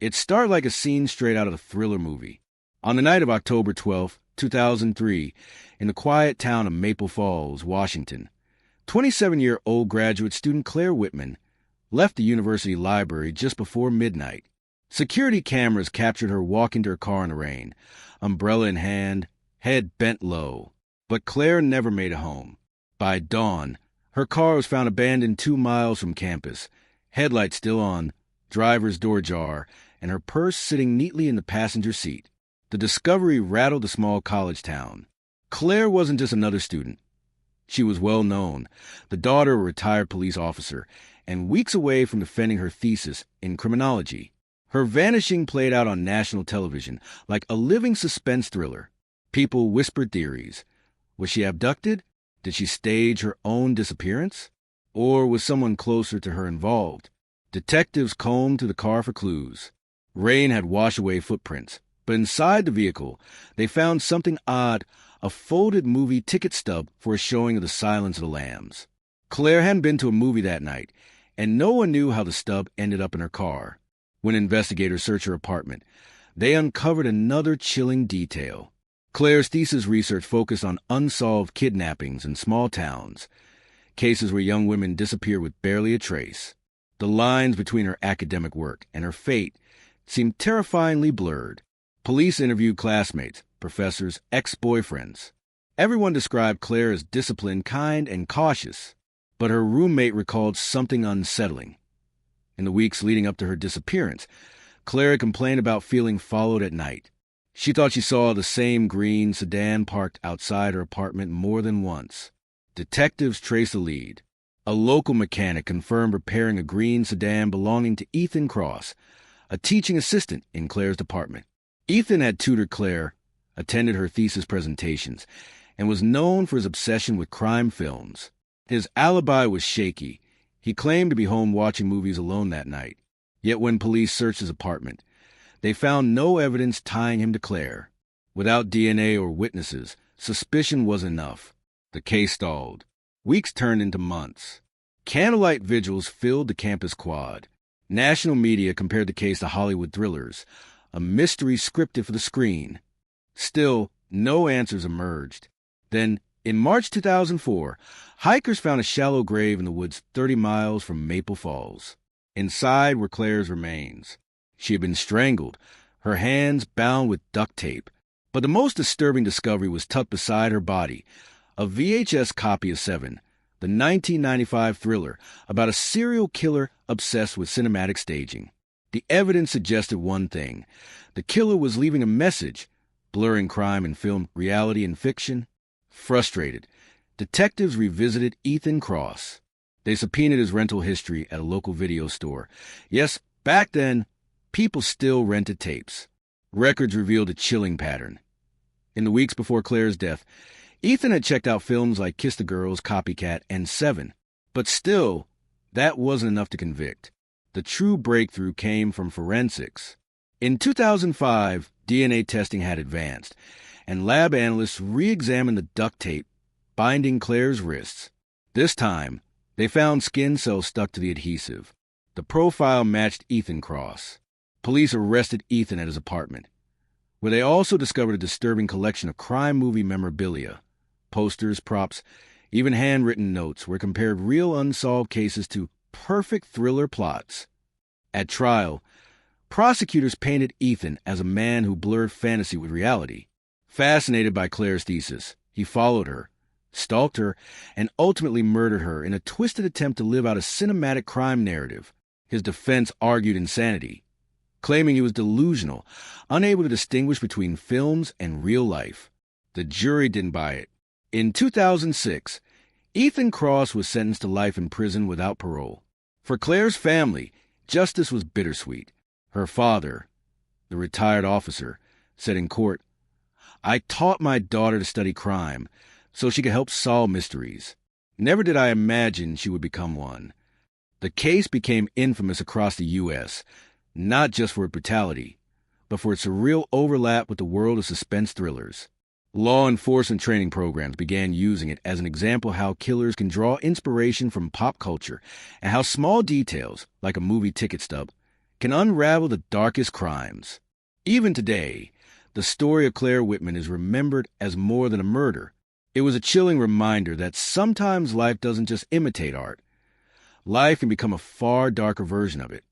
It started like a scene straight out of a thriller movie. On the night of October 12, 2003, in the quiet town of Maple Falls, Washington, 27-year-old graduate student Claire Whitman left the university library just before midnight. Security cameras captured her walking to her car in the rain, umbrella in hand, head bent low. But Claire never made it home. By dawn, her car was found abandoned 2 miles from campus, headlights still on, driver's door ajar, and her purse sitting neatly in the passenger seat. The discovery rattled the small college town. Claire wasn't just another student. She was well known, the daughter of a retired police officer, and weeks away from defending her thesis in criminology. Her vanishing played out on national television like a living suspense thriller. People whispered theories. Was she abducted? Did she stage her own disappearance? Or was someone closer to her involved? Detectives combed through the car for clues. Rain had washed away footprints, but inside the vehicle, they found something odd, a folded movie ticket stub for a showing of The Silence of the Lambs. Claire hadn't been to a movie that night, and no one knew how the stub ended up in her car. When investigators searched her apartment, they uncovered another chilling detail. Claire's thesis research focused on unsolved kidnappings in small towns, cases where young women disappear with barely a trace. The lines between her academic work and her fate seemed terrifyingly blurred. Police interviewed classmates, professors, ex-boyfriends. Everyone described Claire as disciplined, kind, and cautious, but her roommate recalled something unsettling. In the weeks leading up to her disappearance, Claire complained about feeling followed at night. She thought she saw the same green sedan parked outside her apartment more than once. Detectives traced the lead. A local mechanic confirmed repairing a green sedan belonging to Ethan Cross, a teaching assistant in Claire's department. Ethan had tutored Claire, attended her thesis presentations, and was known for his obsession with crime films. His alibi was shaky. He claimed to be home watching movies alone that night. Yet when police searched his apartment, they found no evidence tying him to Claire. Without DNA or witnesses, suspicion was enough. The case stalled. Weeks turned into months. Candlelight vigils filled the campus quad. National media compared the case to Hollywood thrillers, a mystery scripted for the screen. Still, no answers emerged. Then, in March 2004, hikers found a shallow grave in the woods 30 miles from Maple Falls. Inside were Claire's remains. She had been strangled, her hands bound with duct tape. But the most disturbing discovery was tucked beside her body, a VHS copy of Seven, the 1995 thriller about a serial killer obsessed with cinematic staging. The evidence suggested one thing. The killer was leaving a message, blurring crime and film, reality and fiction. Frustrated, detectives revisited Ethan Cross. They subpoenaed his rental history at a local video store. Yes, back then, people still rented tapes. Records revealed a chilling pattern. In the weeks before Claire's death, Ethan had checked out films like Kiss the Girls, Copycat, and Seven. But still, that wasn't enough to convict. The true breakthrough came from forensics. In 2005, DNA testing had advanced, and lab analysts re-examined the duct tape binding Claire's wrists. This time, they found skin cells stuck to the adhesive. The profile matched Ethan Cross. Police arrested Ethan at his apartment, where they also discovered a disturbing collection of crime movie memorabilia. Posters, props, even handwritten notes where compared real unsolved cases to perfect thriller plots. At trial, prosecutors painted Ethan as a man who blurred fantasy with reality. Fascinated by Claire's thesis, he followed her, stalked her, and ultimately murdered her in a twisted attempt to live out a cinematic crime narrative. His defense argued insanity, claiming he was delusional, unable to distinguish between films and real life. The jury didn't buy it. In 2006, Ethan Cross was sentenced to life in prison without parole. For Claire's family, justice was bittersweet. Her father, the retired officer, said in court, "I taught my daughter to study crime so she could help solve mysteries. Never did I imagine she would become one." The case became infamous across the U.S., not just for its brutality, but for its surreal overlap with the world of suspense thrillers. Law enforcement training programs began using it as an example of how killers can draw inspiration from pop culture and how small details, like a movie ticket stub, can unravel the darkest crimes. Even today, the story of Claire Whitman is remembered as more than a murder. It was a chilling reminder that sometimes life doesn't just imitate art. Life can become a far darker version of it.